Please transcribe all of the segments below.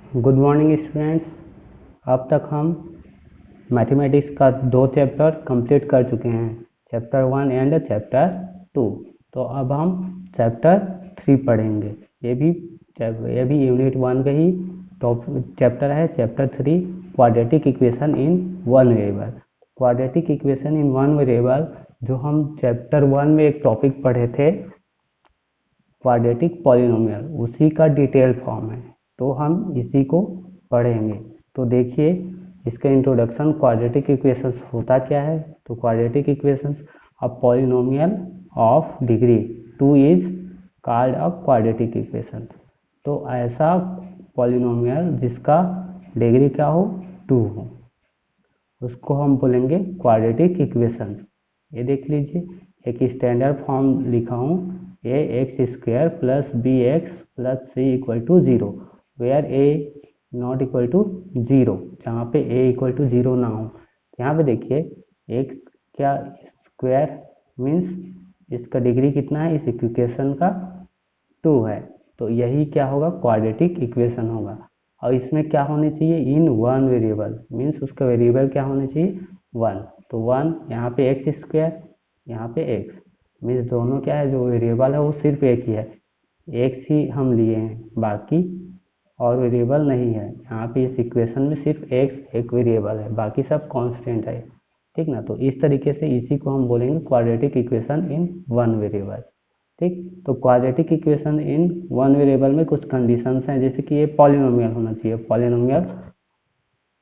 Good morning students. अब तक हम मैथमेटिक्स का 2 चैप्टर कंप्लीट कर चुके हैं, चैप्टर 1 एंड चैप्टर 2। तो अब हम चैप्टर 3 पढ़ेंगे। ये भी यूनिट 1 का ही टॉप चैप्टर है। Chapter 3 quadratic equation in one variable. Quadratic equation in one variable जो हम चैप्टर 1 में एक टॉपिक पढ़े थे, क्वाड्रेटिक पॉलिनोमियल, उसी का डिटेल फॉर्म है। तो हम इसी को पढ़ेंगे। तो देखिए इसका इंट्रोडक्शन, क्वाड्रेटिक इक्वेशंस होता क्या है। तो quadratic equations a polynomial of degree 2 is called a quadratic equation. तो ऐसा पॉलिनोमियल जिसका डिग्री क्या हो, 2 हो, उसको हम बोलेंगे क्वाड्रेटिक इक्वेशन। ये देख लीजिए, एक स्टैंडर्ड फॉर्म लिखा हूँ, a x square plus b x plus c equal to 0, where a not equal to 0, जहाँ पे ए इक्वल टू 0 ना हो। यहाँ पे देखिए एक्स क्या स्क्वायर मीन्स इसका डिग्री कितना है, इस इक्वेशन का 2 है। तो यही क्या होगा, क्वाड्रेटिक इक्वेशन होगा। और इसमें क्या होनी चाहिए, इन वन वेरिएबल मीन्स उसका वेरिएबल क्या होने चाहिए, 1। तो 1 यहाँ पे एक्स स्क्वायर, यहाँ पे एक्स मीन्स दोनों क्या है, जो वेरिएबल है वो सिर्फ एक ही है, एक्स ही हम लिए हैं, बाकी और वेरिएबल नहीं है। यहाँ पे इस इक्वेशन में सिर्फ एक्स एक वेरिएबल है, बाकी सब कांस्टेंट है। ठीक ना। तो इस तरीके से इसी को हम बोलेंगे quadratic equation in one variable. ठीक। तो quadratic equation in one variable में कुछ कंडीशंस हैं, जैसे कि ये पॉलिनोमियल होना चाहिए। पॉलिनोमियल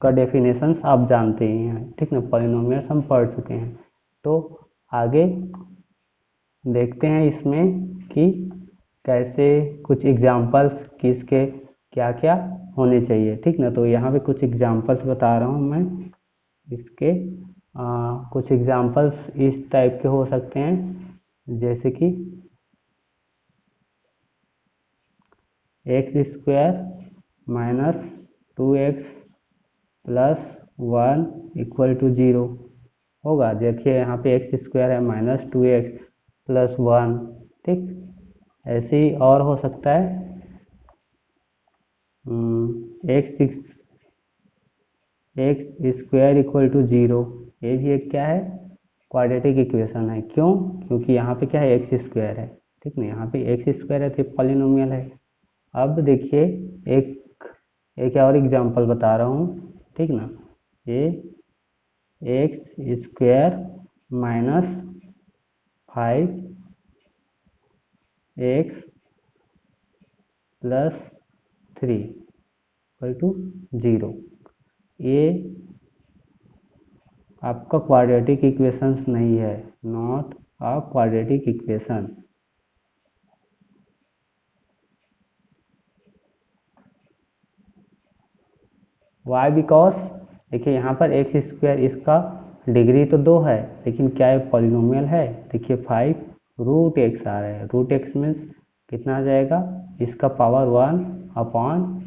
का डेफिनेशन आप जानते ही हैं, ठीक ना, पॉलिनोमियल हम पढ़ चुके हैं। तो आगे देखते हैं इसमें कि कैसे कुछ एग्जाम्पल्स किसके क्या क्या होने चाहिए। ठीक ना। तो यहाँ पे कुछ एग्जाम्पल्स बता रहा हूँ मैं इसके। कुछ एग्जाम्पल्स इस टाइप के हो सकते हैं, जैसे कि x square minus 2x plus 1 equal to 0 होगा। देखिए यहाँ पे एक्स स्क्वायर है माइनस 2x प्लस 1। ठीक। ऐसे ही और हो सकता है एक्स स्क्वायर इक्वल टू 0। ये भी एक क्या है, क्वाड्रेटिक इक्वेशन है। क्यों? क्योंकि यहाँ पे क्या है, एक्स स्क्वायर है। ठीक ना, यहाँ पे एक्स स्क्वायर है तो पॉलिनोमियल है। अब देखिए एक एक और एग्जांपल बता रहा हूँ। ठीक ना, ये x square minus 5x plus 3 equal to 0। ये आपका क्वाड्रेटिक इक्वेशंस नहीं है, not a quadratic equation. Why because देखिए यहाँ पर एक्स स्क्वायर, इसका डिग्री तो 2 है, लेकिन क्या ये पॉलिनोमियल है। देखिए 5 रूट एक्स आ रहा है, रूट एक्स मीन्स कितना आ जाएगा, इसका पावर 1 अपॉन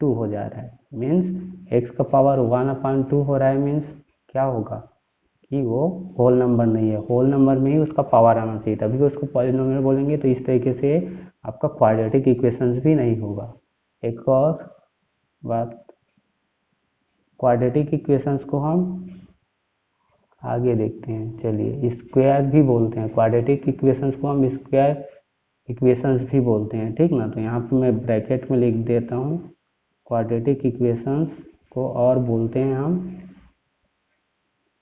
2 हो जा रहा है। मीन्स एक्स का पावर 1 अपॉन 2 हो रहा है, मीन्स क्या होगा कि वो होल नंबर नहीं है। होल नंबर में ही उसका पावर आना चाहिए, तभी तो उसको पॉलिनोमियल बोलेंगे। तो इस तरीके से आपका क्वाड्रेटिक इक्वेशंस भी नहीं होगा। एक और बात, क्वाड्रेटिक इक्वेशंस को हम आगे देखते हैं। चलिए, स्क्वायर भी बोलते हैं क्वाड्रेटिक इक्वेशंस को, हम स्क्वायर इक्वेशंस भी बोलते हैं। ठीक ना। तो यहाँ पे मैं ब्रैकेट में लिख देता हूँ, क्वाड्रेटिक इक्वेशंस को और बोलते हैं हम,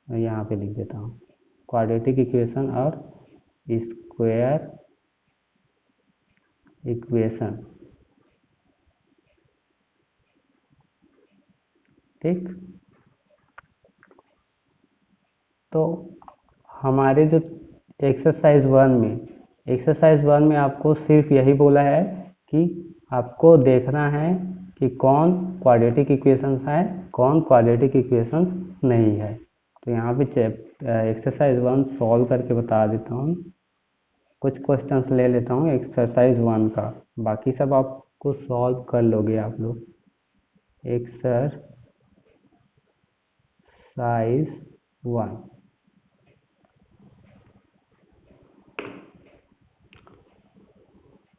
यहाँ पे लिख देता हूँ क्वाड्रेटिक इक्वेशन और स्क्वायर इक्वेशन। ठीक। तो हमारे जो एक्सरसाइज 1 में आपको सिर्फ यही बोला है कि आपको देखना है कि कौन क्वाड्रेटिक इक्वेशंस है, कौन क्वाड्रेटिक इक्वेशंस नहीं है। तो यहाँ पे एक्सरसाइज 1 सॉल्व करके बता देता हूँ। कुछ क्वेश्चंस ले लेता हूँ एक्सरसाइज 1 का, बाकी सब आपको सॉल्व कर लोगे आप लोग। एक्सरसाइज 1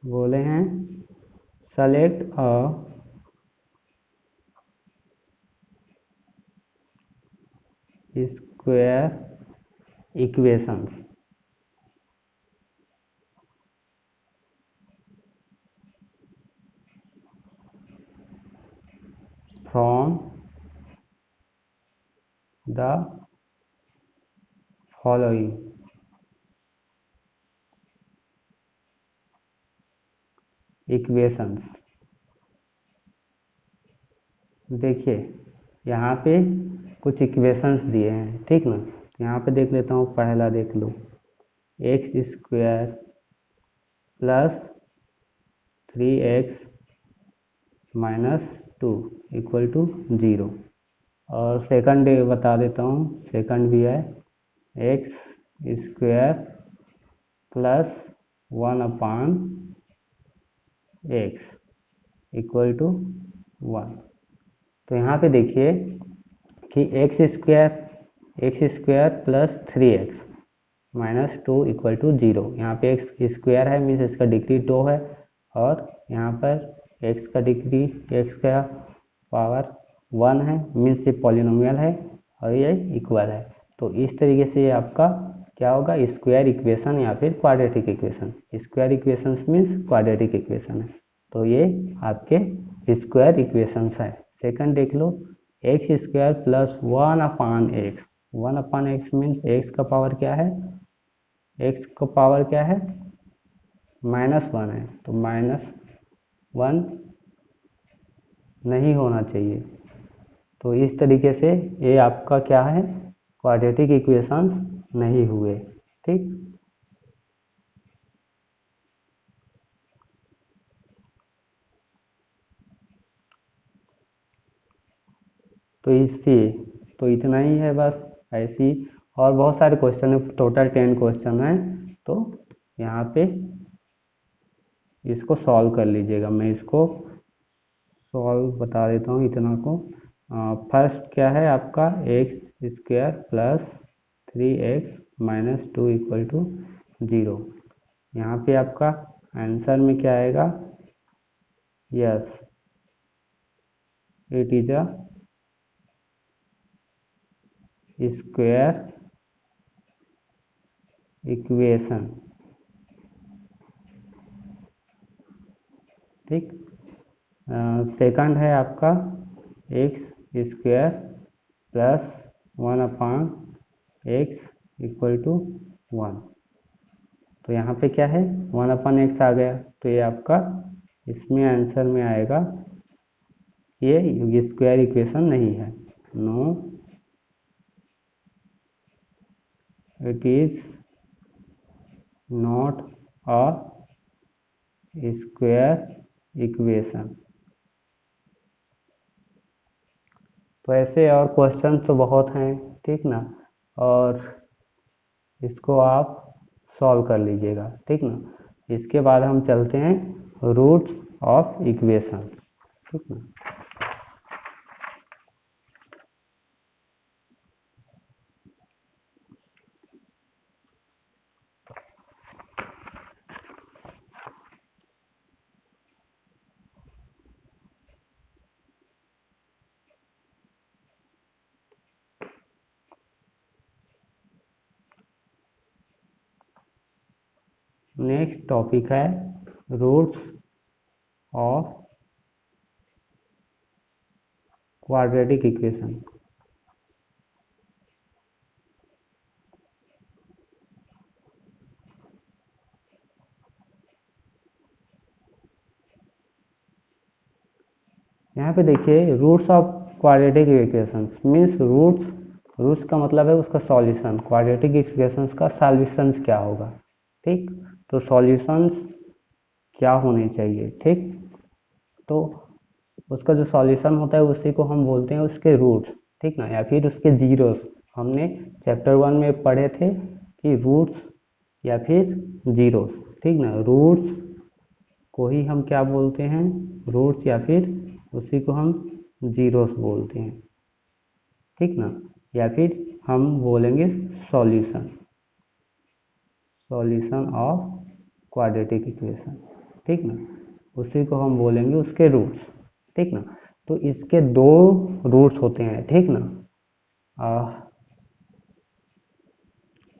बोले हैं, select a square equations from the following equations. देखिए यहाँ पे कुछ इक्वेशंस दिए हैं, ठीक ना। यहाँ पे देख लेता हूँ, पहला देख लो, x square plus 3x minus 2 equal to 0। और सेकंड बता देता हूँ, सेकंड भी है x square plus 1/x equal to 1। तो यहाँ पे देखिए कि x square plus 3x minus 2 equal to 0। यहाँ पे एक्स स्क्वायर है, मीन्स इसका डिग्री 2 है, और यहाँ पर एक्स का डिग्री, एक्स का पावर 1 है, मीन्स ये पॉलिनोमियल है और ये इक्वल है। तो इस तरीके से ये आपका क्या होगा, स्क्वायर इक्वेशन या फिर quadratic equation. Square equation means quadratic equation है, तो ये आपके स्क्वायर इक्वेशंस है। सेकंड देख लो, x square plus 1/x। 1/x means x का पावर क्या है, एक्स का पावर क्या है, -1 है, तो -1 नहीं होना चाहिए। तो इस तरीके से ये आपका क्या है, क्वाड्रेटिक इक्वेशन नहीं हुए, ठीक। तो इतना ही है बस, ऐसी और बहुत सारे क्वेश्चन है, टोटल 10 क्वेश्चन है। तो यहाँ पे इसको सॉल्व कर लीजिएगा, मैं इसको सॉल्व बता देता हूँ इतना को। फर्स्ट क्या है आपका, x square plus 3x minus 2 equal to 0। यहाँ पे आपका आंसर में क्या आएगा, yes it is a square equation, ठीक। सेकंड है आपका x square plus 1/x equal to 1। तो यहाँ पे क्या है, 1/x आ गया, तो ये आपका इसमें आंसर में आएगा, ये स्क्वायर इक्वेशन नहीं है, no it is not a square equation. तो ऐसे और क्वेश्चन तो बहुत हैं, ठीक ना, और इसको आप सॉल्व कर लीजिएगा, ठीक ना। इसके बाद हम चलते हैं रूट्स ऑफ इक्वेशन, ठीक ना। नेक्स्ट टॉपिक है रूट्स ऑफ क्वाड्रेटिक इक्वेशन। यहाँ पे देखिए roots of quadratic equation means roots का मतलब है उसका सॉल्यूशन, क्वाड्रेटिक इक्वेशंस का सॉल्यूशंस क्या होगा, ठीक। तो सॉल्यूशंस क्या होने चाहिए, ठीक। तो उसका जो सॉल्यूशन होता है उसी को हम बोलते हैं उसके रूट्स, ठीक ना, या फिर उसके जीरोस। हमने चैप्टर 1 में पढ़े थे कि रूट्स या फिर जीरोस, ठीक ना। रूट्स को ही हम क्या बोलते हैं, रूट्स, या फिर उसी को हम जीरोस बोलते हैं, ठीक ना। या फिर हम बोलेंगे solution, solution of quadratic equation, ठीक ना, उसी को हम बोलेंगे उसके रूट्स, ठीक ना। तो इसके दो रूट्स होते हैं, ठीक ना।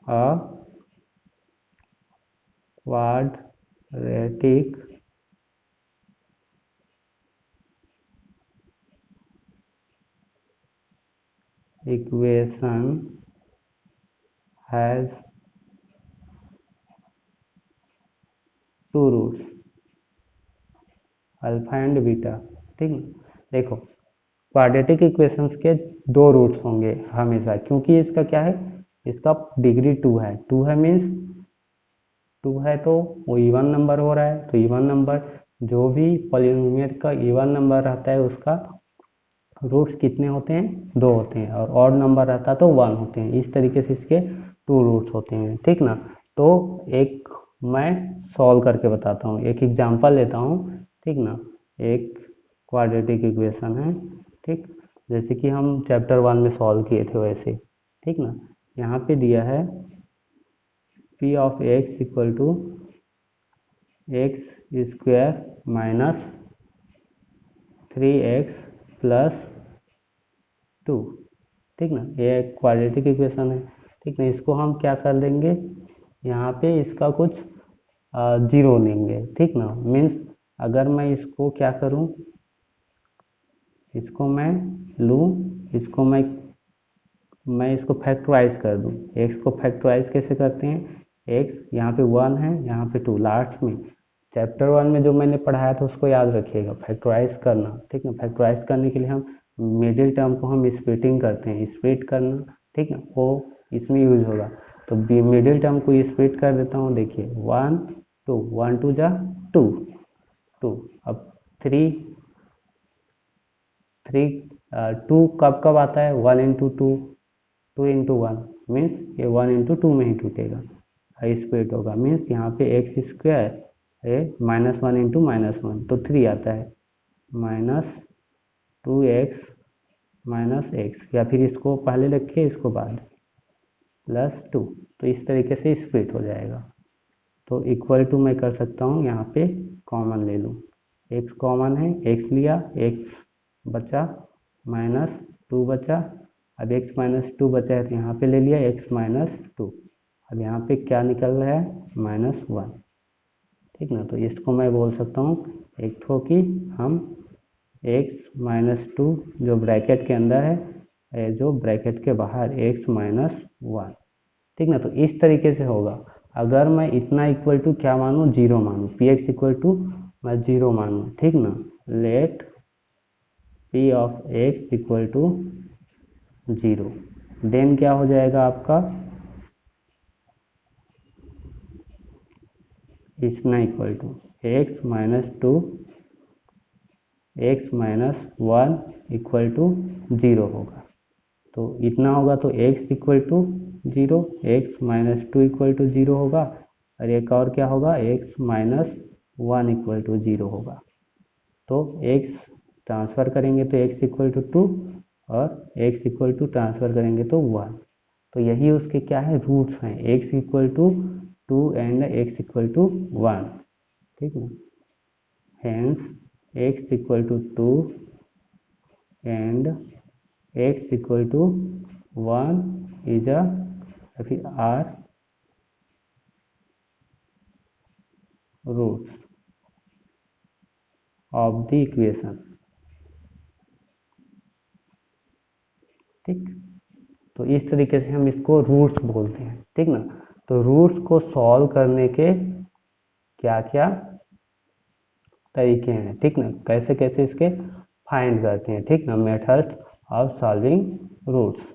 A quadratic equation has two roots, alpha and beta. ठीक है, देखो क्वाड्रेटिक इक्वेशंस के दो रूट्स होंगे हमेशा, क्योंकि इसका क्या है, इसका डिग्री 2 है। 2 है मीन्स 2 है तो वो इवन नंबर हो रहा है, तो इवन नंबर जो भी पॉलिनोमियल का इवन नंबर रहता है उसका रूट्स कितने होते हैं, 2 होते हैं, और ऑड नंबर रहता है तो 1 होते हैं। इस तरीके से इसके 2 रूट्स होते हैं। ठीक ना, तो एक मैं सॉल्व करके बताता हूँ, एक एग्जांपल लेता हूँ। ठीक ना, एक क्वाड्रेटिक इक्वेशन है। ठीक, जैसे कि हम चैप्टर 1 में सॉल्व किए थे वैसे। ठीक ना, यहाँ पे दिया है P of x equal to x square minus 3x plus 2। ठीक ना, ये क्वाड्रेटिक इक्वेशन है। ठीक ना, इसको हम क्या कर लेंगे, यहाँ पे इसका कुछ जीरो लेंगे। ठीक ना, मीन्स अगर मैं इसको क्या करूँ, इसको मैं लूँ, इसको मैं इसको फैक्टराइज कर दूँ। एक्स को फैक्टराइज कैसे करते हैं, एक्स यहाँ पे 1 है, यहाँ पे 2 लास्ट में। चैप्टर 1 में जो मैंने पढ़ाया था उसको याद रखिएगा, फैक्टराइज करना। ठीक है, फैक्टराइज करने के लिए हम मिडिल टर्म को हम स्प्लिटिंग करते हैं, स्प्लिट करना। ठीक है, वो इसमें यूज होगा। तो मिडिल टर्म को स्प्लिट कर देता हूँ। देखिए 1 2, 1 2 जा 2 2, अब 3 3 2 कब कब आता है, 1 इंटू 2, 2 इंटू 1 मीन्स ये 1 इंटू 2 में ही टूटेगा, स्प्लिट होगा। मीन्स यहाँ पे एक्स स्क्वायर ये -1 इंटू -1 तो 3 आता है, -2x माइनस एक्स, या फिर इसको पहले रखिए इसको बाद, +2। तो इस तरीके से स्प्लिट हो जाएगा। तो इक्वल टू मैं कर सकता हूँ, यहाँ पे कॉमन ले लूँ, एक्स कॉमन है, एक्स लिया, एक्स बचा, -2 बचा। अब x -2 बचा है तो यहाँ पे ले लिया x -2। अब यहाँ पे क्या निकल रहा है, -1। ठीक ना, तो इसको मैं बोल सकता हूँ एक ठो कि हम x-2 जो ब्रैकेट के अंदर है, जो ब्रैकेट के बाहर x-1। ठीक ना, तो इस तरीके से होगा। अगर मैं इतना इक्वल टू क्या मानूँ, जीरो मानूँ, पी एक्स इक्वल टू मैं जीरो मानूँ। ठीक ना, let P of x equal to zero, then क्या हो जाएगा आपका, इतना equal to x-2 x-1 equal to zero होगा। तो इतना होगा तो x equal to zero, x-2 equal to zero होगा, और एक और क्या होगा, x-1 इक्वल टू जीरो होगा। तो x ट्रांसफर करेंगे तो x इक्वल टू 2, और x इक्वल टू ट्रांसफर करेंगे तो 1। तो यही उसके क्या है, रूट्स हैं, x equal to 2 and x equal to 1। ठीक है, hence x equal to 2 and x equal to 1 is a फिर are roots of the equation. ठीक, तो इस तरीके से हम इसको रूट्स बोलते हैं। ठीक ना, तो रूट्स को सॉल्व करने के क्या क्या तरीके हैं, ठीक ना, कैसे कैसे इसके फाइंड करते हैं। ठीक ना, methods of solving roots.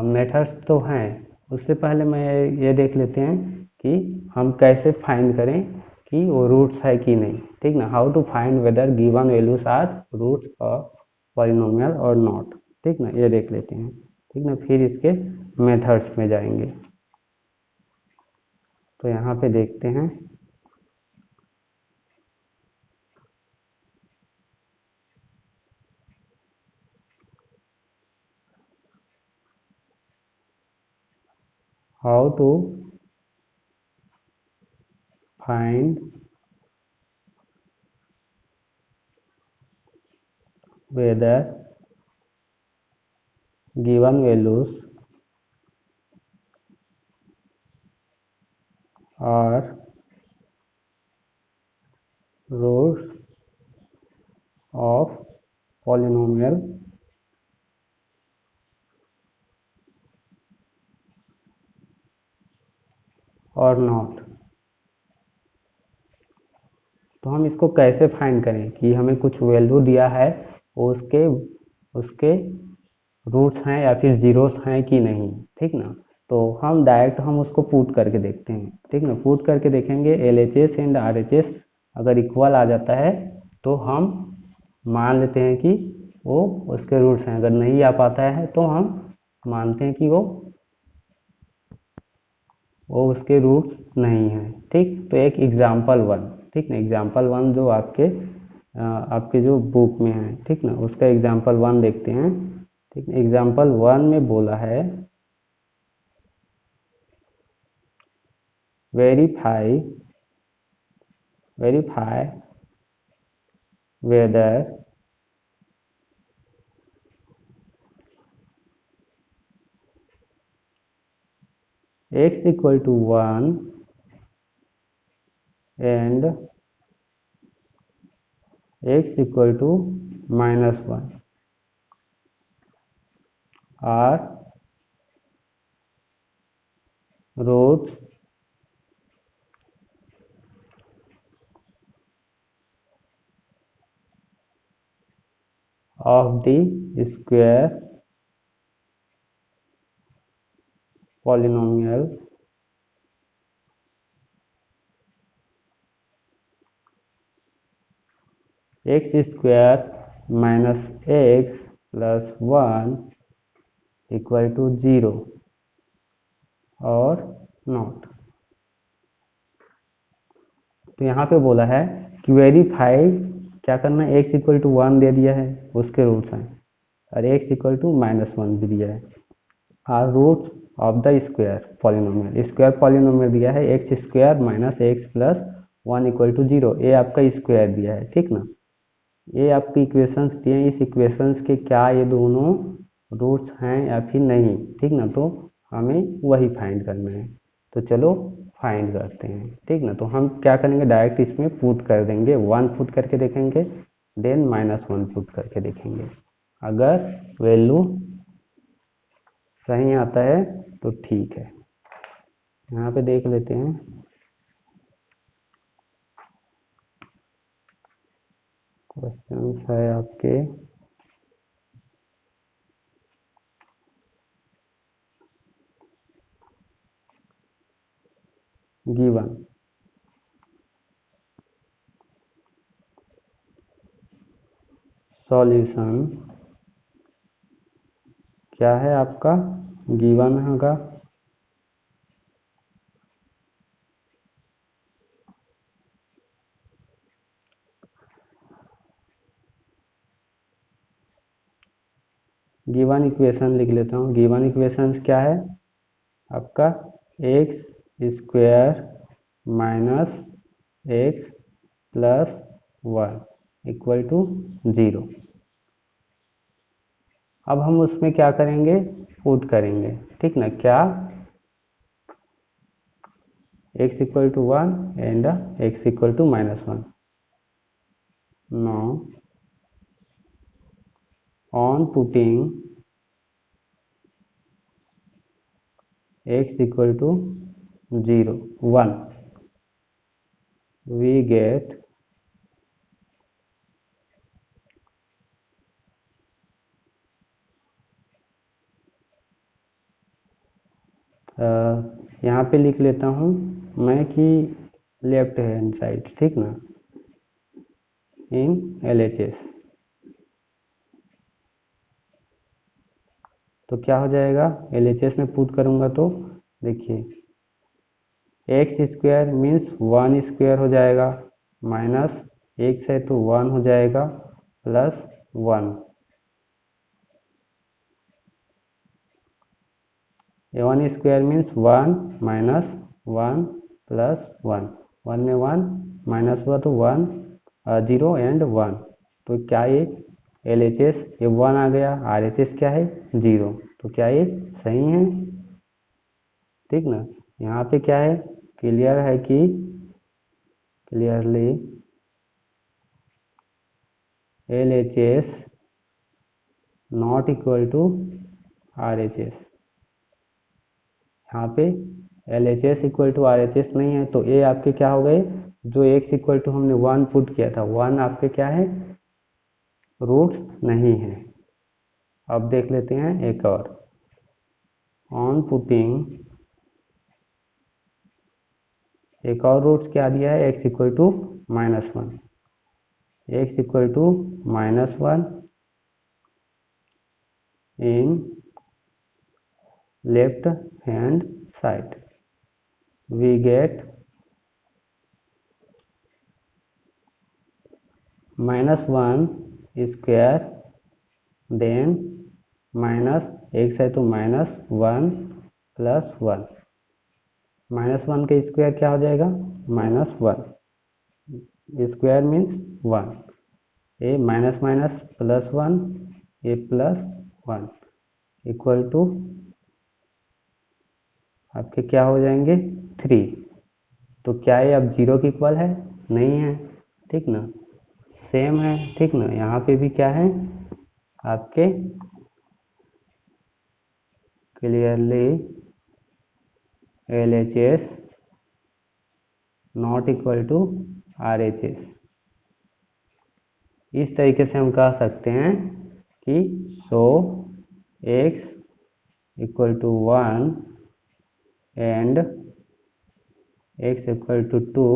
Methods तो हैं, उससे पहले मैं ये देख लेते हैं कि हम कैसे फाइंड करें कि वो रूट्स है कि नहीं। ठीक ना, how to find whether given values are roots of polynomial और नॉट। ठीक ना, ये देख लेते हैं। ठीक ना, फिर इसके मेथड्स में जाएंगे। तो यहाँ पे देखते हैं, how to find whether given values are roots of polynomial or not। तो हम इसको कैसे फाइंड करें कि हमें कुछ वैल्यू दिया है उसके उसके रूट्स हैं या फिर जीरोस हैं कि नहीं, ठीक ना। तो हम डायरेक्ट उसको पुट करके देखते हैं, ठीक ना। पुट करके देखेंगे LHS एंड RHS अगर इक्वल आ जाता है तो हम मान लेते हैं कि वो उसके रूट्स हैं। अगर नहीं आ पाता है तो हम मानते हैं कि वो उसके रूट्स नहीं है, ठीक। तो एक एग्जाम्पल वन, ठीक ना, एग्जाम्पल वन जो आपके जो बुक में है, ठीक ना, उसका एग्जाम्पल वन देखते हैं, ठीक ना। एग्जाम्पल वन में बोला है verify whether x equal to 1 and x equal to -1 are roots of the square polynomial x square minus x plus 1 equal to 0 और नॉट। तो यहाँ पे बोला है कि वेरीफाई क्या करना है, x इक्वल टू 1 दे दिया है, उसके रूट्स हैं, और x इक्वल टू -1 भी दिया है। Are roots of the square polynomial दिया है x square minus x plus 1 equal to 0। ये आपका स्क्वायर दिया है, ठीक ना। ये आपके इक्वेशंस दिए हैं, इस इक्वेशंस के क्या ये दोनों रूट्स हैं या फिर नहीं, ठीक ना। तो हमें वही फाइंड करना है। तो चलो फाइंड करते हैं, ठीक ना। तो हम क्या करेंगे, डायरेक्ट इसमें पुट कर देंगे, 1 पुट करके देखेंगे, देन -1 पुट करके देखेंगे। अगर वैल्यू सही आता है तो ठीक है। यहाँ पे देख लेते हैं, क्वेश्चंस है आपके गिवन सॉल्यूशन क्या है आपका, गिवन होगा गिवन इक्वेशन लिख लेता हूँ। गिवन इक्वेशन क्या है आपका, x square minus x plus 1 equal to 0। अब हम उसमें क्या करेंगे, पुट करेंगे, ठीक ना। क्या, x equal to 1 and x equal to -1। now on putting x equal to 0 1 we get यहाँ पे लिख लेता हूँ मैं कि लेफ्ट हैंड साइड, ठीक ना, इन LHS। तो क्या हो जाएगा, LHS में पुट करूँगा तो देखिए एक्स स्क्वायर मीन्स 1 स्क्वायर हो जाएगा, माइनस एक्स है तो 1 हो जाएगा, plus 1 1 square means 1 minus 1 plus 1, 1 में 1 माइनस हुआ तो 1 0 एंड 1। तो क्या ये LHS ये 1 आ गया, RHS क्या है 0। तो क्या ये सही है? ठीक ना। यहाँ पे क्या है, क्लियर है कि clearly LHS not equal to RHS। यहाँ पे LHS इक्वल टू RHS नहीं है, तो ये आपके क्या हो गए, जो x इक्वल टू हमने 1 पुट किया था, 1 आपके क्या है, रूट्स नहीं है। अब देख लेते हैं एक और, ऑन पुटिंग एक और रूट्स क्या दिया है, x equal to -1, x equal to -1 in left hand side, we get -1 square, then minus x है तो -1 प्लस 1, -1 का स्क्वायर क्या हो जाएगा, -1 square means 1, a minus minus plus 1, a plus 1 equal to आपके क्या हो जाएंगे 3। तो क्या ये अब 0 के इक्वल है, नहीं है, ठीक ना, सेम है, ठीक ना। यहाँ पे भी क्या है आपके clearly LHS not equal to RHS। इस तरीके से हम कह सकते हैं कि so x equal to 1 and x equal to 2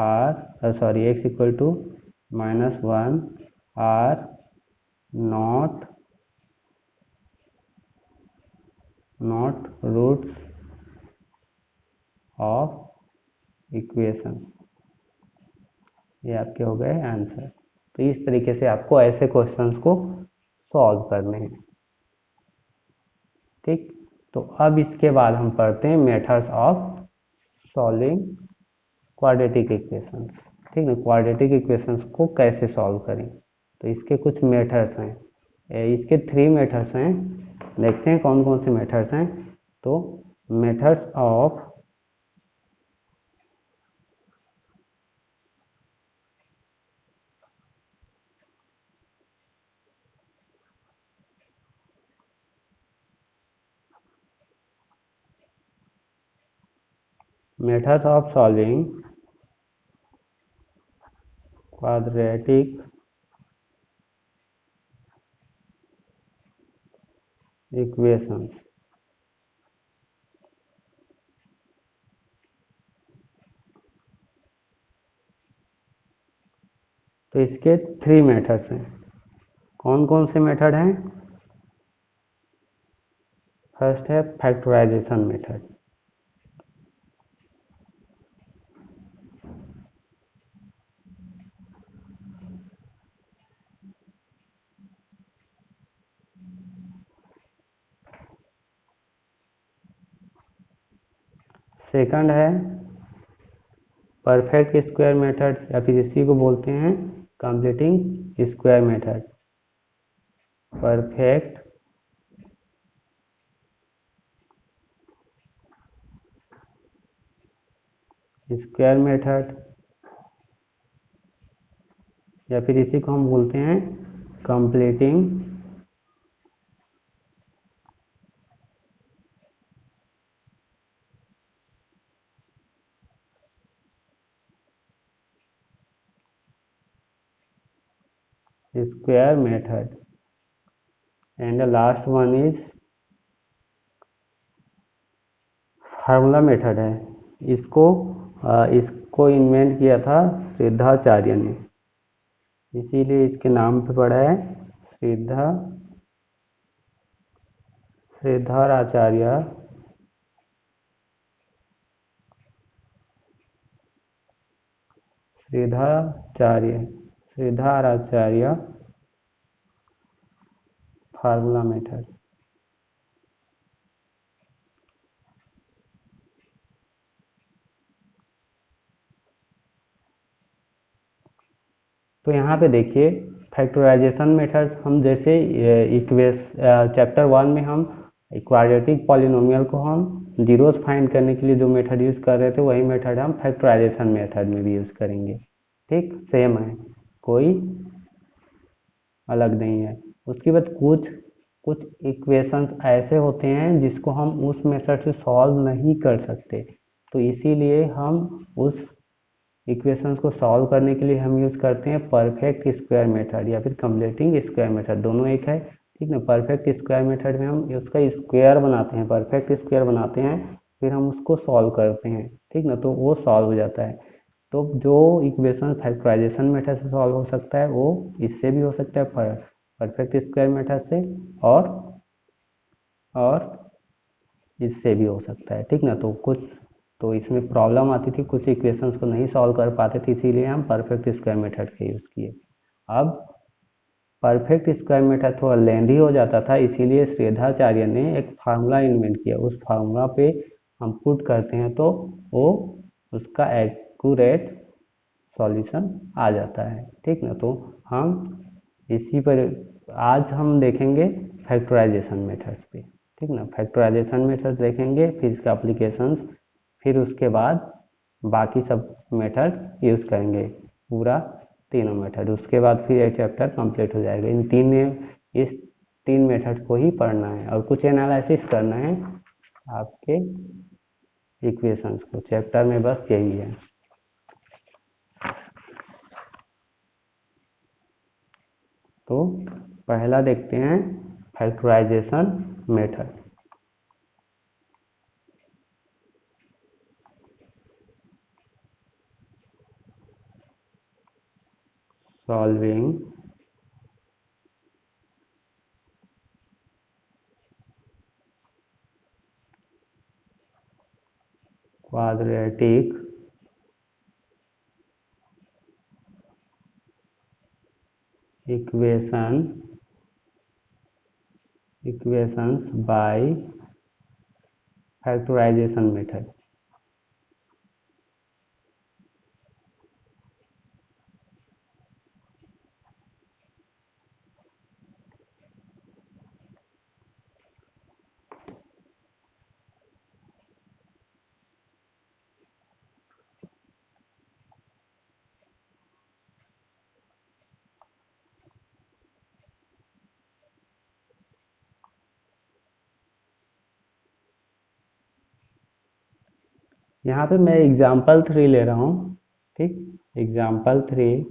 or sorry x equal to -1 are not roots of equation. ये आपके हो गए आंसर। तो इस तरीके से आपको ऐसे क्वेश्चंस को सॉल्व करने हैं, ठीक। तो अब इसके बाद हम पढ़ते हैं methods of solving quadratic equations, ठीक है। क्वाड्रेटिक इक्वेशंस को कैसे सॉल्व करें, तो इसके कुछ मेथड्स हैं, इसके 3 मेथड्स हैं। देखते हैं कौन कौन से मेथड्स हैं। तो methods of solving quadratic equations. तो इसके 3 मेथड्स हैं। कौन कौन से मेथड हैं? फर्स्ट है फैक्टराइजेशन मेथड, सेकंड है परफेक्ट स्क्वायर मेथड, या फिर इसी को बोलते हैं completing square method. Perfect square method, या फिर इसी को हम बोलते हैं completing square method. And the last one is formula method है। इसको इन्वेंट किया था सिद्धाचार्य ने, इसीलिए इसके नाम पे पड़ा है सिद्धाचार्य सिद्धाचार्य फार्मूला मेथड। तो यहाँ पे देखिए फैक्टराइजेशन मेथड हम जैसे चैप्टर 1 में हम क्वाड्रेटिक पॉलिनोमियल को हम जीरोस फाइंड करने के लिए जो मेथड यूज कर रहे थे वही मेथड हम फैक्टराइजेशन मेथड में भी यूज करेंगे। ठीक, सेम है, कोई अलग नहीं है। उसके बाद कुछ कुछ इक्वेशंस ऐसे होते हैं जिसको हम उस मेथड से सॉल्व नहीं कर सकते, तो इसीलिए हम उस इक्वेशंस को सॉल्व करने के लिए हम यूज करते हैं परफेक्ट स्क्वायर मेथड या फिर कंप्लीटिंग स्क्वायर मेथड, दोनों एक है। ठीक ना, परफेक्ट स्क्वायर मेथड में हम उसका स्क्वायर बनाते हैं, परफेक्ट स्क्वायर बनाते हैं, फिर हम उसको सॉल्व करते हैं। ठीक ना, तो वो सॉल्व हो जाता है। तो जो इक्वेशन फैक्टराइजेशन मेथड से सॉल्व हो सकता है वो इससे भी हो सकता है, परफेक्ट स्क्वायर मेथड से, और इससे भी हो सकता है। ठीक ना, तो इसमें प्रॉब्लम आती थी, कुछ इक्वेशंस को नहीं सॉल्व कर पाते थे, इसीलिए हम परफेक्ट स्क्वायर मेथड का यूज किए। अब परफेक्ट स्क्वायर मेथड थोड़ा लेंदी हो जाता था, इसीलिए श्रीधराचार्य ने एक फार्मूला इन्वेंट किया। उस फार्मूला पे हम पुट करते हैं तो वो उसका एक्यूरेट सॉल्यूशन आ जाता है। ठीक ना, तो हम इसी पर आज हम देखेंगे फैक्टराइजेशन मेथड्स पे। ठीक ना, फैक्टराइजेशन मेथड्स देखेंगे, फिर इसका एप्लीकेशंस, फिर उसके बाद बाकी सब मेथड यूज करेंगे, पूरा तीनों मेथड। उसके बाद फिर ये चैप्टर कंप्लीट हो जाएगा। इस तीन मेथड को ही पढ़ना है और कुछ एनालिसिस करना है आपके इक्वेशंस को। चैप्टर में बस यही है। तो पहला देखते हैं factorization method. Solving quadratic equations by factorization method। यहाँ पे मैं एग्जाम्पल 3 ले रहा हूँ। ठीक, एग्जाम्पल 3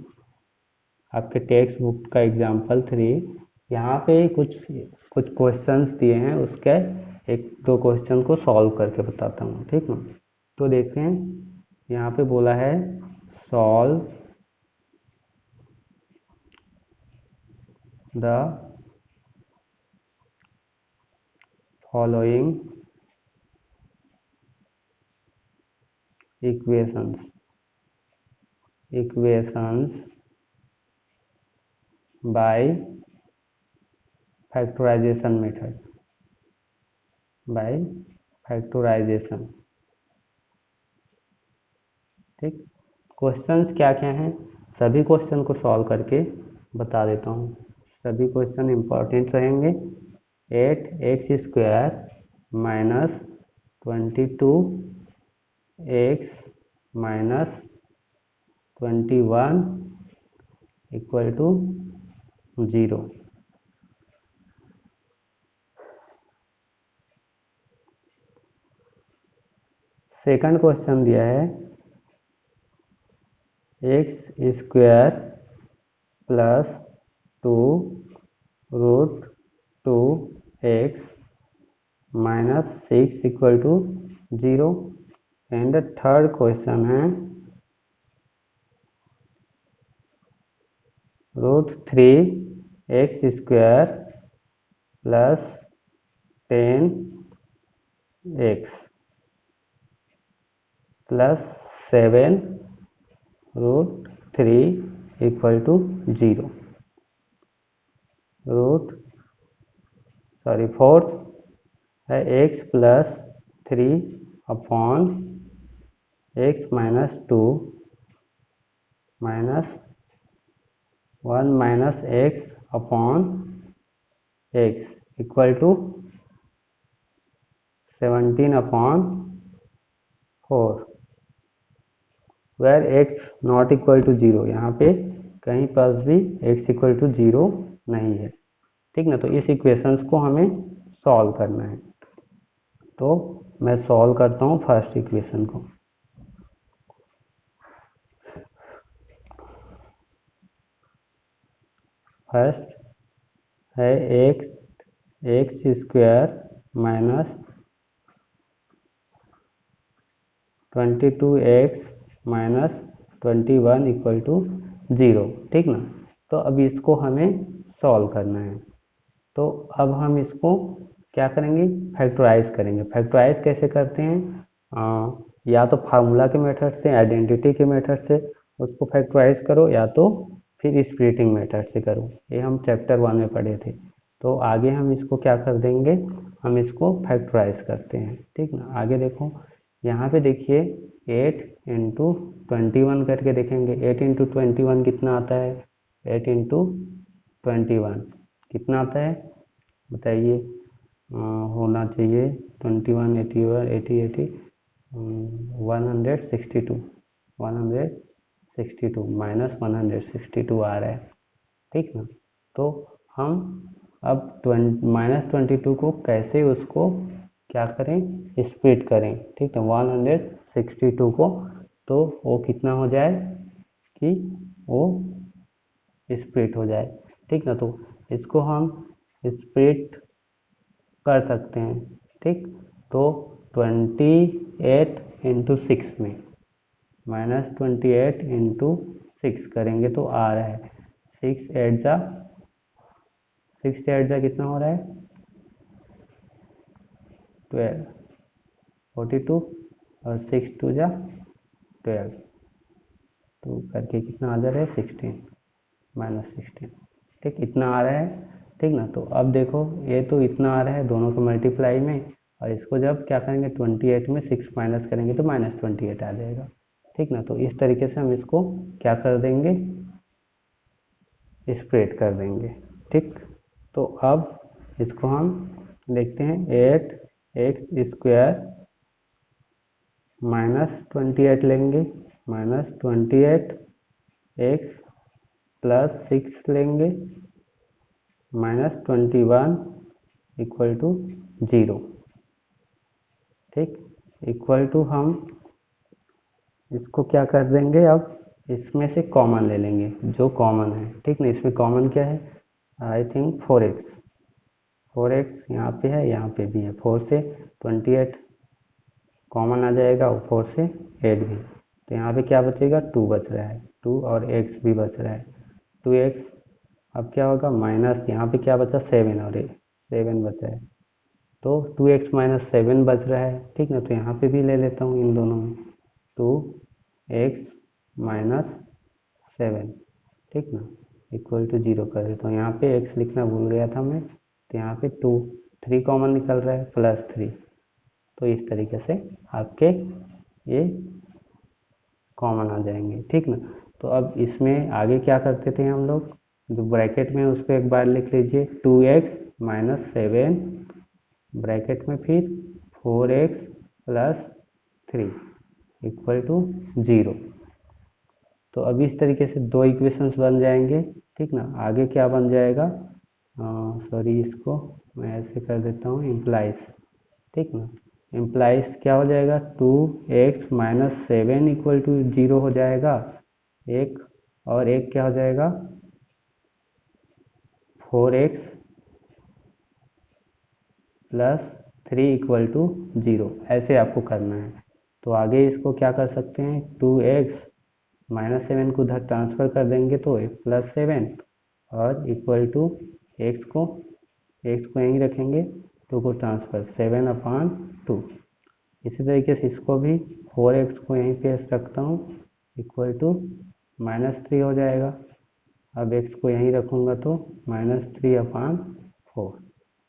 आपके टेक्स्ट बुक का एग्जाम्पल 3। यहाँ पे कुछ कुछ क्वेश्चंस दिए हैं, उसके एक दो क्वेश्चन को सॉल्व करके बताता हूँ। ठीक ना, तो देखें यहाँ पे बोला है solve the following equations by factorization method, by factorization। ठीक, क्वेश्चंस क्या क्या हैं, सभी क्वेश्चन को सॉल्व करके बता देता हूँ। सभी क्वेश्चन इंपॉर्टेंट रहेंगे। 8x² minus 22x minus 21 equal to 0। Second question दिया है x² plus 2 root 2x minus 6 equal to 0। And third question है √3x² plus 10x plus 7 √3 equal to 0। Fourth है x plus 3 upon x minus 2 minus 1 minus x upon x equal to 17/4 where x not equal to 0, यहाँ पे कहीं पर भी x equal to 0 नहीं है। ठीक ना, तो इस इक्वेशंस को हमें सॉल्व करना है। तो मैं सॉल्व करता हूँ फर्स्ट इक्वेशन को। फर्स्ट है x square minus 22x minus 21 equal to 0। ठीक ना, तो अब इसको हमें सॉल्व करना है। तो अब हम इसको क्या करेंगे, फैक्टराइज करेंगे। फैक्टराइज कैसे करते हैं, या तो फार्मूला के मेथड से, आइडेंटिटी के मेथड से उसको फैक्टराइज करो, या तो फिर स्प्लिटिंग मेथड से करो। ये हम चैप्टर 1 में पढ़े थे। तो आगे हम इसको क्या कर देंगे, हम इसको फैक्टराइज करते हैं। ठीक ना, आगे देखो, यहाँ पे देखिए 8 इंटू 21 करके देखेंगे। 8 इंटू 21 कितना आता है, 8 इंटू 21 कितना आता है बताइए। होना चाहिए 21 80 80 162 माइनस 162 आ रहा है। ठीक ना, तो हम अब -22 को कैसे उसको क्या करें, स्प्लिट करें। ठीक है, 162 को, तो वो कितना हो जाए कि वो स्प्लिट हो जाए। ठीक ना, तो इसको हम स्प्लिट कर सकते हैं। ठीक, तो 28 इंटू 6 में -28 इंटू 6 करेंगे तो आ रहा है 6 8 जा कितना हो रहा है 12 42 और 6 2 जा 12, तो करके कितना आ जा रहा है 16 -16। ठीक, इतना आ रहा है। ठीक ना, तो अब देखो ये तो इतना आ रहा है दोनों को मल्टीप्लाई में, और इसको जब क्या करेंगे 28 में 6 माइनस करेंगे तो -28 आ जाएगा। ठीक ना, तो इस तरीके से हम इसको क्या कर देंगे, स्प्लिट कर देंगे। ठीक, तो अब इसको हम देखते हैं 8x² -28 लेंगे, -28x प्लस 6 लेंगे, -21 इक्वल टू 0। ठीक, इक्वल टू हम इसको क्या कर देंगे, अब इसमें से कॉमन ले लेंगे जो कॉमन है। ठीक ना, इसमें कॉमन क्या है, आई थिंक 4x यहाँ पे है, यहाँ पे भी है। 4 से 28 कॉमन आ जाएगा और 4 से 8 भी, तो यहाँ पे क्या बचेगा 2 बच रहा है, 2 और x भी बच रहा है 2x। अब क्या होगा माइनस, यहाँ पे क्या बचा 7 और 7 बचा है, तो 2x माइनस 7 बच रहा है। ठीक ना, तो यहाँ पे भी ले लेता हूँ इन दोनों में 2x माइनस 7। ठीक ना, इक्वल टू 0 कर देता हूँ। यहाँ पे x लिखना भूल गया था मैं, तो यहाँ पे 3 कॉमन निकल रहा है +3। तो इस तरीके से आपके ये कॉमन आ जाएंगे। ठीक ना, तो अब इसमें आगे क्या करते थे हम लोग, जो ब्रैकेट में उसको एक बार लिख लीजिए 2x माइनस 7 ब्रैकेट में, फिर 4x प्लस 3 इक्वल टू 0। तो अब इस तरीके से दो इक्वेशंस बन जाएंगे। ठीक ना, आगे क्या बन जाएगा, सॉरी इसको मैं ऐसे कर देता हूँ इम्प्लाइज। ठीक ना, इम्प्लाइज क्या हो जाएगा 2x माइनस 7 इक्वल टू 0 हो जाएगा एक, और एक क्या हो जाएगा 4x प्लस 3 इक्वल टू 0। ऐसे आपको करना है। तो आगे इसको क्या कर सकते हैं, 2x -7 को उधर ट्रांसफर कर देंगे तो +7 और इक्वल टू x को यहीं रखेंगे, 2 को ट्रांसफर 7/2। इसी तरीके से इसको भी 4x को यहीं पे रखता हूँ इक्वल टू -3 हो जाएगा। अब x को यहीं रखूँगा तो -3/4।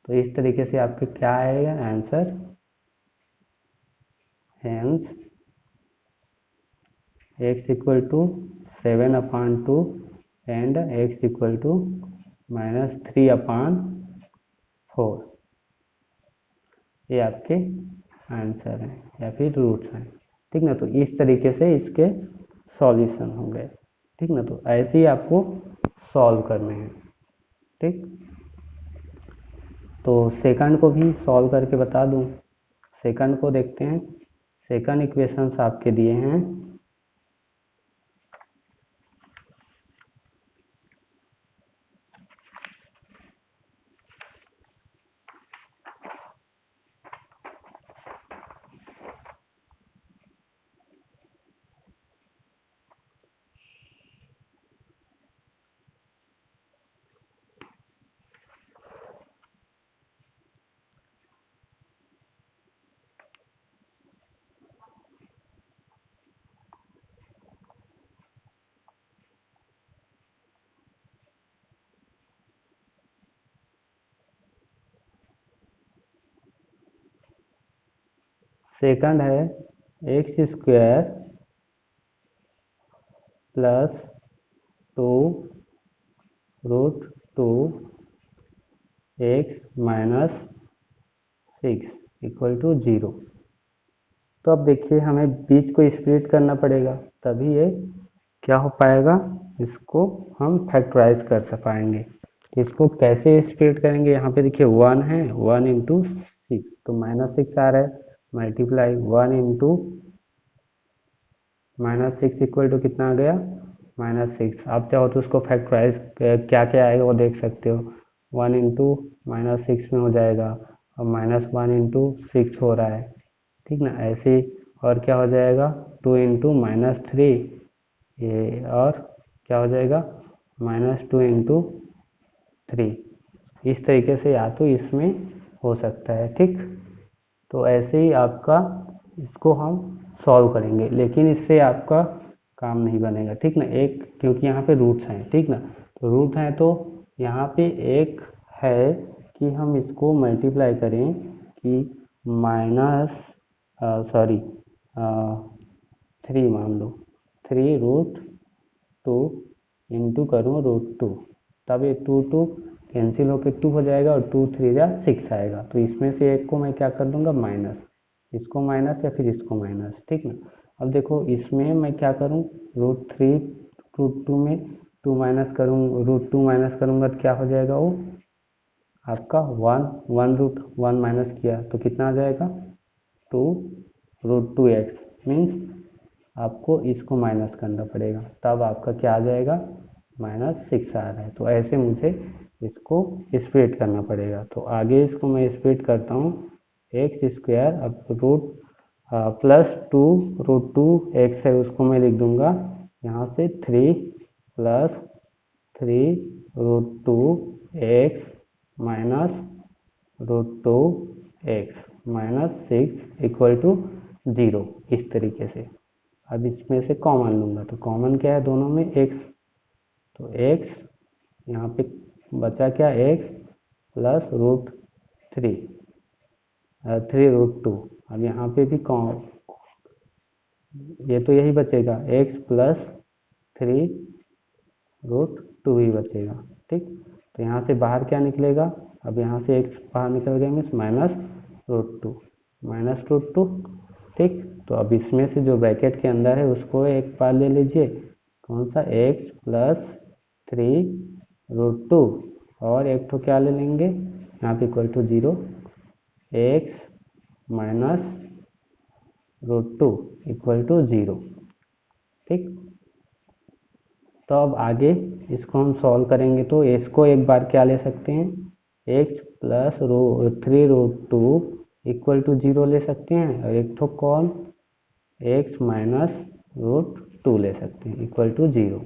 तो इस तरीके से आपके क्या आएगा answer, hence x equal to 7/2 and x equal to -3/4। ये आपके आंसर हैं या फिर रूट्स हैं, ठीक ना। तो इस तरीके से इसके सॉल्यूशन होंगे, ठीक ना। तो ऐसे ही आपको सॉल्व करने हैं, ठीक। तो सेकंड को भी सॉल्व करके बता दूं। सेकंड को देखते हैं। सेकंड इक्वेशंस आपके दिए हैं सेकंड है x square plus 2 root 2 x minus 6 equal to 0। तो अब देखिए हमें बीच को स्प्लिट करना पड़ेगा, तभी ये क्या हो पाएगा, इसको हम फैक्टराइज कर पाएंगे। इसको कैसे स्प्लिट करेंगे, यहाँ पे देखिए 1 है, 1 इंटू 6, तो -6 आ रहा है, मल्टीप्लाई 1 इंटू -6 इक्वल टू कितना आ गया, -6। आप चाहो तो उसको फैक्टराइज क्या क्या आएगा वो देख सकते हो। 1 इंटू -6 में हो जाएगा, और -1 इंटू 6 हो रहा है, ठीक ना। ऐसे ही और क्या हो जाएगा, 2 इंटू -3, ये और क्या हो जाएगा, -2 इंटू 3। इस तरीके से या तो इसमें हो सकता है, ठीक। तो ऐसे ही आपका इसको हम सॉल्व करेंगे, लेकिन इससे आपका काम नहीं बनेगा, ठीक ना। एक क्योंकि यहाँ पे रूट्स हैं, ठीक ना। तो रूट हैं तो यहाँ पे एक है कि हम इसको मल्टीप्लाई करें कि माइनस सॉरी 3 मान लो, 3 रूट 2 इंटू करूँ रूट 2, तब ये 2 कैंसिल होकर 2 हो जाएगा और 2 3 जा 6 आएगा। तो इसमें से एक को मैं क्या कर दूंगा, माइनस, इसको माइनस या फिर इसको माइनस, ठीक ना। अब देखो इसमें मैं क्या करूँ, √3 √2 में 2 माइनस करूँ, √2 माइनस करूँगा तो क्या हो जाएगा, वो आपका 1 रूट 1 माइनस किया तो कितना आ जाएगा, 2 √2x मीन्स आपको इसको माइनस करना पड़ेगा, तब आपका क्या आ जाएगा, -6 आ रहा है। तो ऐसे मुझे इसको स्प्लिट करना पड़ेगा। तो आगे इसको मैं स्प्लिट करता हूँ, एक्स स्क्वायर अब रूट +2 √2 एक्स है उसको मैं लिख दूंगा यहाँ से 3 + 3 √2 x minus √2 x minus 6 equal to 0, इस तरीके से। अब इसमें से कॉमन लूंगा, तो कॉमन क्या है दोनों में, x, तो x यहाँ पे बचा क्या, x प्लस √3 3 √2। अब यहाँ पे भी ये तो यही बचेगा, x प्लस 3 √2 ही बचेगा, ठीक। तो यहाँ से बाहर क्या निकलेगा, अब यहाँ से x बाहर निकल गया मीन्स -√2, ठीक। तो अब इसमें से जो ब्रैकेट के अंदर है उसको एक बार ले लीजिए, कौन सा, x प्लस 3 √2, और एक तो क्या ले लेंगे यहाँ पे equal to 0, x minus √2 equal to 0, ठीक। तो अब आगे इसको हम सॉल्व करेंगे, तो इसको एक बार क्या ले सकते हैं, x प्लस 3 √2 इक्वल टू 0 ले सकते हैं, और एक तो कौन, x माइनस √2 ले सकते हैं इक्वल टू 0।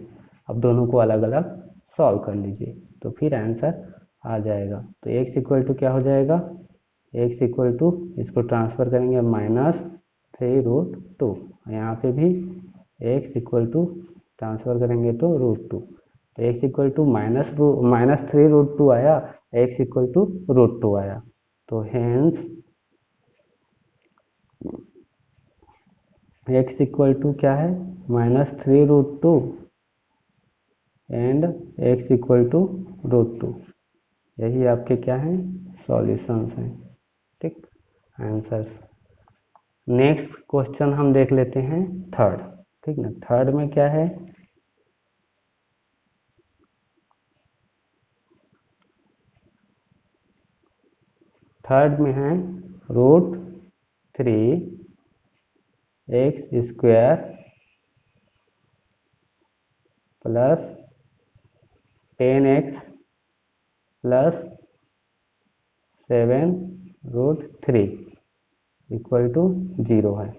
अब दोनों को अलग अलग सॉल्व कर लीजिए, तो फिर आंसर आ जाएगा। तो x इक्वल टू क्या हो जाएगा, x इक्वल टू इसको ट्रांसफर करेंगे -3 √2, यहाँ पे भी x इक्वल टू ट्रांसफर करेंगे तो √2, तो x इक्वल टू -3 √2 आया, x इक्वल टू √2 आया। तो हेंस x इक्वल टू क्या है, -3 √2 एंड x इक्वल टू √2। यही आपके क्या हैं, सॉल्यूशंस हैं, ठीक, आंसर्स। नेक्स्ट क्वेश्चन हम देख लेते हैं थर्ड। ठीक ना, थर्ड में क्या है, थर्ड में है √3x² plus 10x plus 7√3 equal to 0 है।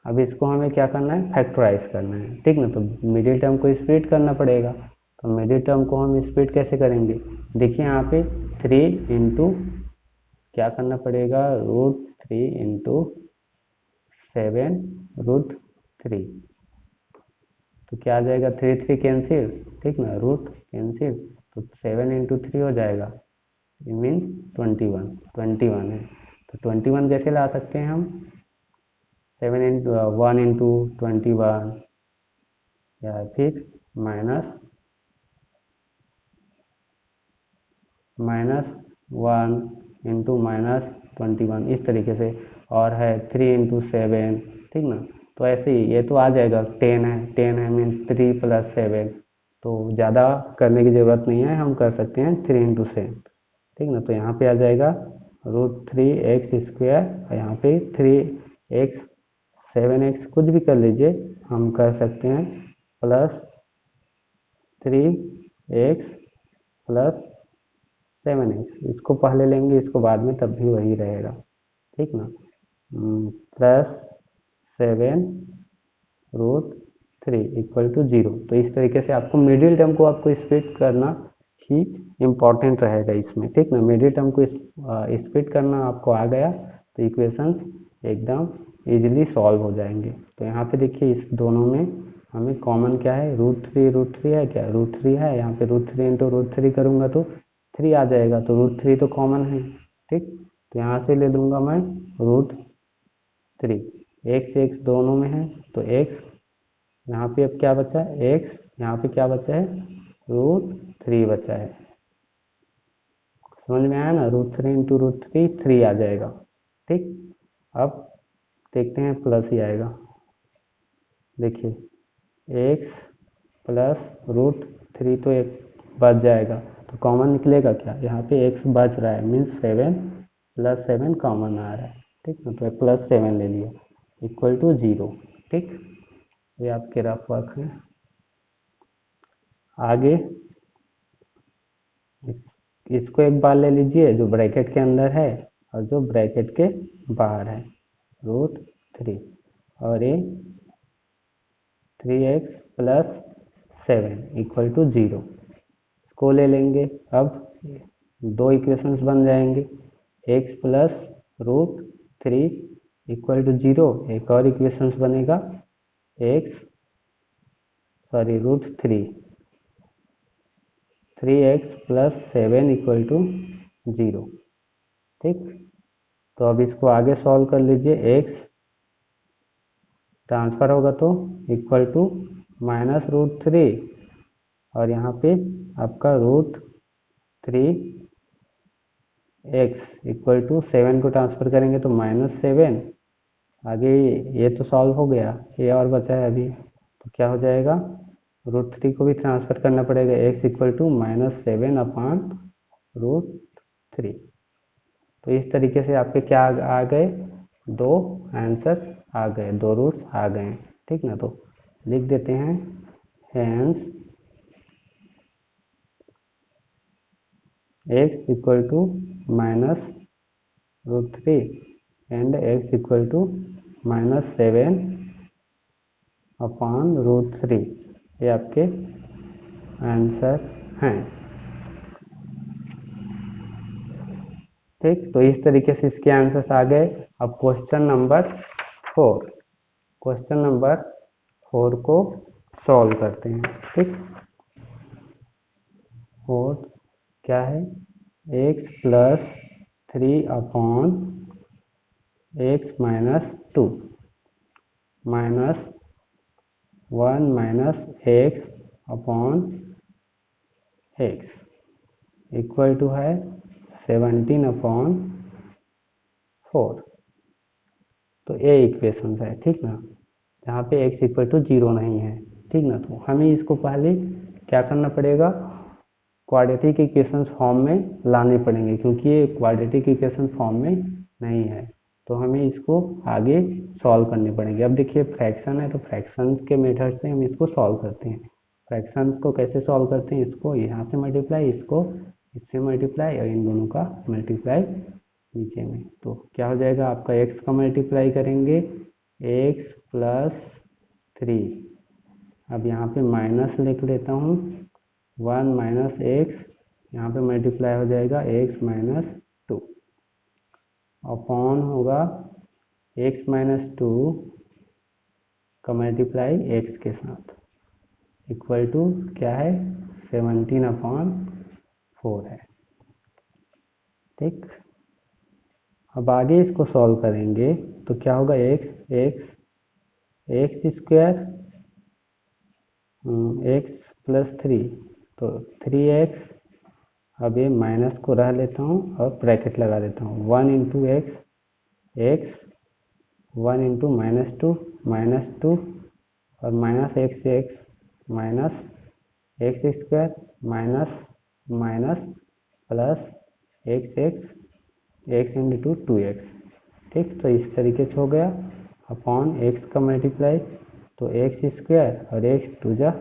अब इसको हमें क्या करना है, फैक्टराइज करना है। ठीक ना, तो मिडिल टर्म को स्प्लिट करना पड़ेगा। तो मिडिल टर्म को हम स्प्लिट कैसे करेंगे, देखिए यहाँ पे 3 इंटू क्या करना पड़ेगा, √3 इंटू 7√3, तो क्या आ जाएगा, 3 कैंसिल, ठीक ना, रूट कैंसिल, तो 7 इंटू 3 हो जाएगा, मीन्स 21 है। तो 21 कैसे ला सकते हैं हम, 1 इंटू 21, या फिर -1 इंटू -21, इस तरीके से। और है 3 इंटू 7, ठीक ना, तो ऐसे ही ये तो आ जाएगा, 10 है मीन्स 3 प्लस 7, तो ज़्यादा करने की ज़रूरत नहीं है, हम कर सकते हैं 3 इंटू 7। ठीक ना, तो यहाँ पे आ जाएगा √3x², और यहाँ पे 3x 7x कुछ भी कर लीजिए, हम कर सकते हैं प्लस 3x प्लस 7x, इसको पहले लेंगे इसको बाद में, तब भी वही रहेगा। ठीक ना, प्लस 7√3 इक्वल टू 0। तो इस तरीके से आपको मिडिल टर्म को आपको स्प्लिट करना ही इम्पोर्टेंट रहेगा इसमें। ठीक ना, मिडिल टर्म को स्प्लिट करना आपको आ गया तो इक्वेशंस एकदम इजीली सॉल्व हो जाएंगे। तो यहाँ पे देखिए इस दोनों में हमें कॉमन क्या है, √3 है, क्या √3 है, यहाँ पे √3 इंटू √3 करूँगा तो 3 आ जाएगा, तो √3 तो कॉमन है। ठीक, तो यहाँ से ले लूँगा मैं √3, x दोनों में है, तो x यहाँ पे अब क्या बचा है, x यहाँ पे क्या बचा है, √3 बचा है। समझ में आया ना, √3 इंटू √3 3 आ जाएगा। ठीक, अब देखते हैं प्लस ही आएगा, देखिए x प्लस √3 तो एक बच जाएगा, तो कॉमन निकलेगा क्या, यहाँ पे x बच रहा है, मीन्स 7 प्लस 7 कॉमन आ रहा है। ठीक ना, तो प्लस 7 ले लिया, इक्वल टू 0। ठीक, ये आपके रफ वर्क है। आगे इसको एक बार ले लीजिए जो ब्रैकेट के अंदर है और जो ब्रैकेट के बाहर है, √3, और ये 3x प्लस 7 इक्वल टू 0, इसको ले लेंगे। अब दो इक्वेशंस बन जाएंगे, x प्लस √3 इक्वल टू 0, एक और इक्वेशंस बनेगा √3x प्लस 7 इक्वल टू 0। ठीक, तो अब इसको आगे सॉल्व कर लीजिए, x ट्रांसफर होगा तो इक्वल टू -√3, और यहाँ पे आपका √3x इक्वल टू 7 को ट्रांसफर करेंगे तो -7, आगे ये तो सॉल्व हो गया, ये और बचा है अभी, तो क्या हो जाएगा, √3 को भी ट्रांसफर करना पड़ेगा, x इक्वल टू -7 अपान √3। तो इस तरीके से आपके क्या आ गए, दो आंसर्स आ गए, दो रूट्स आ गए। ठीक ना, तो लिख देते हैं, hence x equal to -√3 and x equal to -7 upon √3, ये आपके आंसर हैं। ठीक, तो इस तरीके से इसके आंसर्स आ गए। अब क्वेश्चन नंबर 4, क्वेश्चन नंबर 4 को सॉल्व करते हैं। ठीक, 4 क्या है, x plus 3 upon x minus 2 minus 1 minus x upon x equal to है 17 अपॉन 4। तो ए इक्वेशन है, ठीक ना, जहाँ पे x इक्वल टू 0 नहीं है, ठीक ना। तो हमें इसको पहले क्या करना पड़ेगा, क्वाड्रेटिक इक्वेशन फॉर्म में लाने पड़ेंगे, क्योंकि ये क्वाड्रेटिक इक्वेशन फॉर्म में नहीं है, तो हमें इसको आगे सॉल्व करने पड़ेंगे। अब देखिए फ्रैक्शन है, तो फ्रैक्शन के मेथड से हम इसको सॉल्व करते हैं। फ्रैक्शन को कैसे सॉल्व करते हैं, इसको यहाँ से मल्टीप्लाई, इसको इससे मल्टीप्लाई, और इन दोनों का मल्टीप्लाई नीचे में, तो क्या हो जाएगा आपका, x का मल्टीप्लाई करेंगे x प्लस 3, अब यहाँ पे माइनस लिख लेता हूँ, 1 माइनस एक्स, यहाँ पे मल्टीप्लाई हो जाएगा x माइनस 2, अपॉन होगा x माइनस 2 का मल्टीप्लाई x के साथ, इक्वल टू क्या है, 17/4 है, ठीक। अब आगे इसको सॉल्व करेंगे तो क्या होगा, एक्स स्क्वायर एक्स प्लस 3, तो 3x, अब ये माइनस को रह लेता हूँ और ब्रैकेट लगा देता हूँ, 1 इंटू एक्स, 1 इंटू -2 और minus x minus x square minus minus plus x into 2x, ठीक। तो इस तरीके से हो गया, अपॉन x का मल्टीप्लाई, तो एक्स स्क्वायर और एक्स टू जा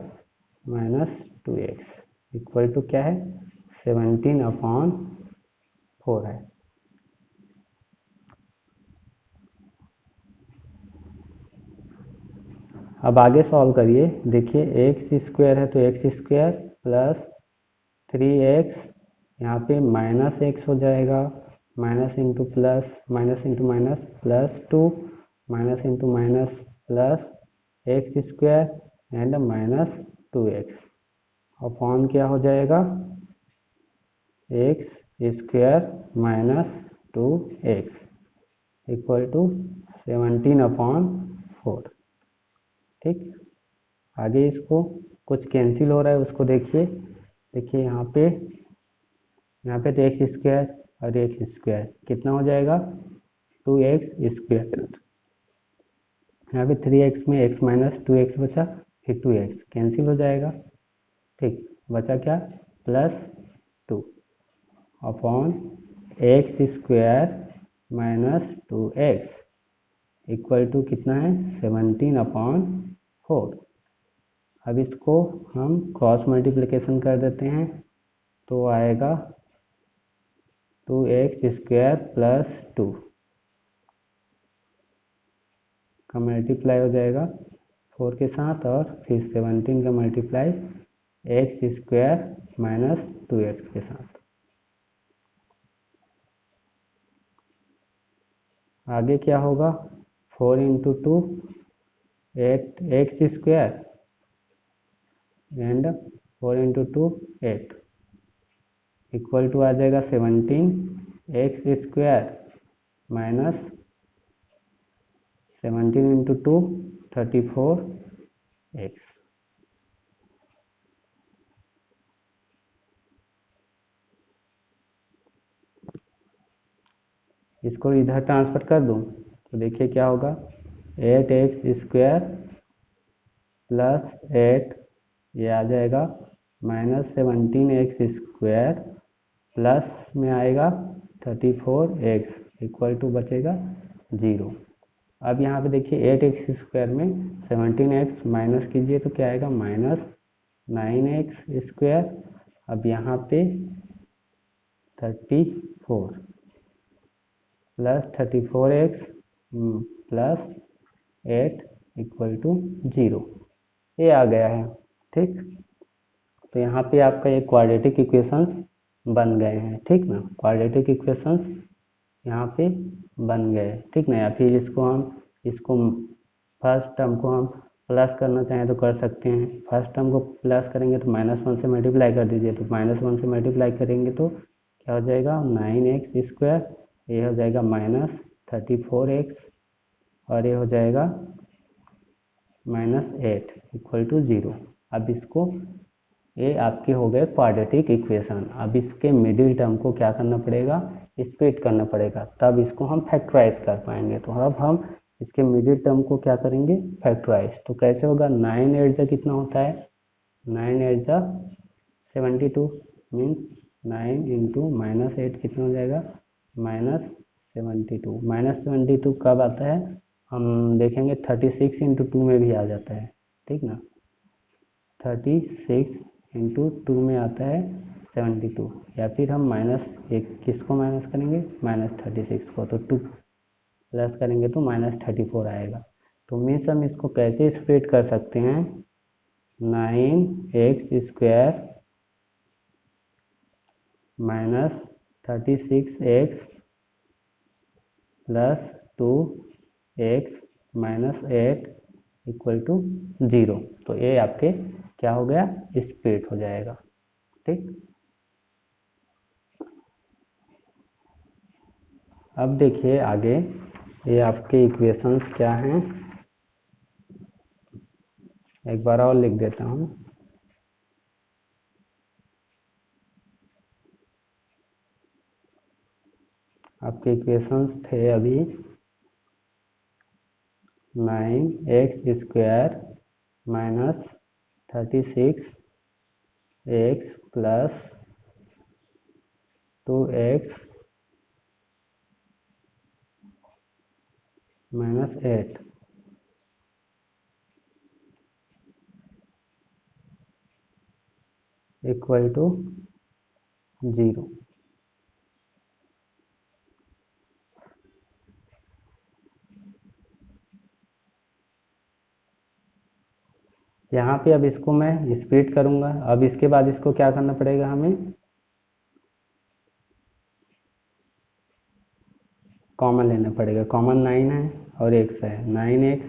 -2x, इक्वल टू क्या है, 17/4 है। अब आगे सॉल्व करिए, देखिए एक्स स्क्वायर है तो एक्स स्क्वायर प्लस 3x, यहाँ पे माइनस एक्स हो जाएगा, minus into minus plus 2, minus into minus plus x square and minus 2x, upon क्या हो जाएगा, x square minus 2x, equal to 17/4, ठीक। आगे इसको कुछ कैंसिल हो रहा है उसको देखिए यहाँ पे तो एक्स स्क्वायर और एक्स स्क्वायर कितना हो जाएगा, 2x स्क्वायर, यहाँ पे 3x में x माइनस 2x बचा, फिर 2x कैंसिल हो जाएगा, ठीक। बचा क्या, plus 2 upon x square minus 2x, equal to कितना है, 17/4। अब इसको हम क्रॉस मल्टीप्लिकेशन कर देते हैं, तो आएगा 2x स्क्वायर प्लस 2 का मल्टीप्लाई हो जाएगा 4 के साथ, और फिर 17 का multiply x square minus 2x के साथ। आगे क्या होगा, 4 into 2 8 x square and 4 into 2 8, equal to आ जाएगा 17 x square minus 17 into 2 34x, इसको इधर ट्रांसफर कर दूं तो देखिए क्या होगा, 8x स्क्वायर प्लस 8, ये आ जाएगा माइनस 17x स्क्वायर, प्लस में आएगा 34x, इक्वल टू बचेगा 0। अब यहाँ पे देखिए 8x स्क्वायर में 17x माइनस कीजिए तो क्या आएगा, माइनस 9x स्क्वायर, अब यहाँ पे 34 plus 34x plus 8 equal to 0, ये आ गया है, ठीक। तो यहाँ पे आपका ये क्वाड्रेटिक इक्वेशंस बन गए हैं, ठीक ना, क्वाड्रेटिक इक्वेशंस यहाँ पे बन गए, ठीक ना। या फिर इसको फर्स्ट टर्म को हम प्लस करना चाहें तो कर सकते हैं, फर्स्ट टर्म को प्लस करेंगे तो -1 से मल्टीप्लाई कर दीजिए, तो -1 से मल्टीप्लाई करेंगे तो क्या हो जाएगा, 9x स्क्वायर, ये हो जाएगा माइनस 34x, और ये हो जाएगा -8 इक्वल टू 0। अब इसको, ये आपके हो गए क्वाड्रेटिक इक्वेशन। अब इसके मिडिल टर्म को क्या करना पड़ेगा, स्प्लिट करना पड़ेगा, तब इसको हम फैक्टराइज कर पाएंगे। तो अब हम इसके मिडिल टर्म को क्या करेंगे, फैक्टराइज। तो कैसे होगा, 9 8 जा कितना होता है, 9 8 जा 72, मीन्स 9 इंटू माइनस 8 कितना हो जाएगा, -72। -72 कब आता है, हम देखेंगे 36 इंटू 2 में भी आ जाता है, ठीक ना। 36 इंटू 2 में आता है 72, या फिर हम -1 किसको माइनस करेंगे, -36 को, तो 2 प्लस करेंगे तो -34 आएगा। तो मीन्स हम इसको कैसे स्प्लिट कर सकते हैं, 9x² -36x plus 2x -8 equal to 0। तो ये आपके क्या हो गया, स्प्लिट हो जाएगा, ठीक। अब देखिए आगे, ये आपके इक्वेशंस क्या हैं, एक बार और लिख देता हूँ। आपके इक्वेशंस थे अभी 9x² -36x plus 2x -8 equal to 0। यहाँ पे अब इसको मैं स्प्लिट करूँगा। अब इसके बाद इसको क्या करना पड़ेगा, हमें कॉमन लेना पड़ेगा। कॉमन 9 है और x है, 9x,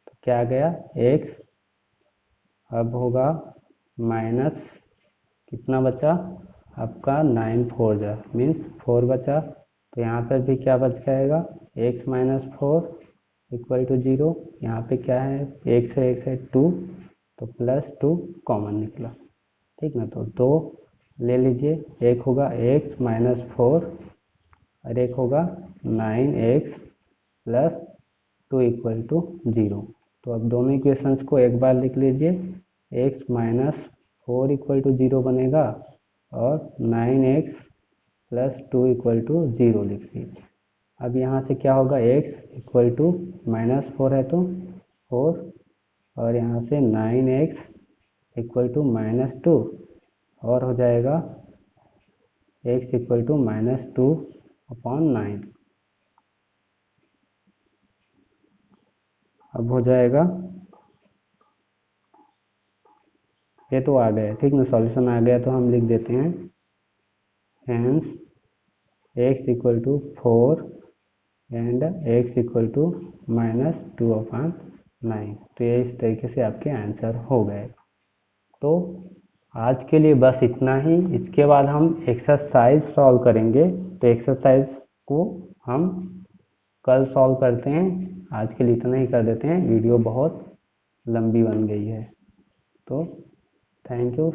तो क्या आ गया x, अब होगा माइनस कितना बचा आपका, 9 4 जा मीन्स 4 बचा, तो यहाँ पर भी क्या बच जाएगा, x -4 इक्वल टू 0। यहाँ पे क्या है, x है 2, तो +2 कॉमन निकला, ठीक ना। तो 2 ले लीजिए, एक होगा x -4 और एक होगा 9x प्लस 2 इक्वल टू 0। तो अब दोनों इक्वेशंस को एक बार लिख लीजिए, x -4 इक्वल टू 0 बनेगा और 9x प्लस 2 इक्वल टू 0 लिख लीजिए। अब यहाँ से क्या होगा, x इक्वल टू -4 है तो 4, और यहाँ से 9x इक्वल टू -2, और हो जाएगा x इक्वल टू -2/9। अब हो जाएगा, ये तो आ गया, ठीक ना, सॉल्यूशन आ गया। तो हम लिख देते हैं hence x equal to 4 and x equal to -2/9। तो ये इस तरीके से आपके आंसर हो गए। तो आज के लिए बस इतना ही। इसके बाद हम एक्सरसाइज सॉल्व करेंगे, तो एक्सरसाइज को हम कल सॉल्व करते हैं। आज के लिए इतना ही कर देते हैं, वीडियो बहुत लंबी बन गई है। तो थैंक यू।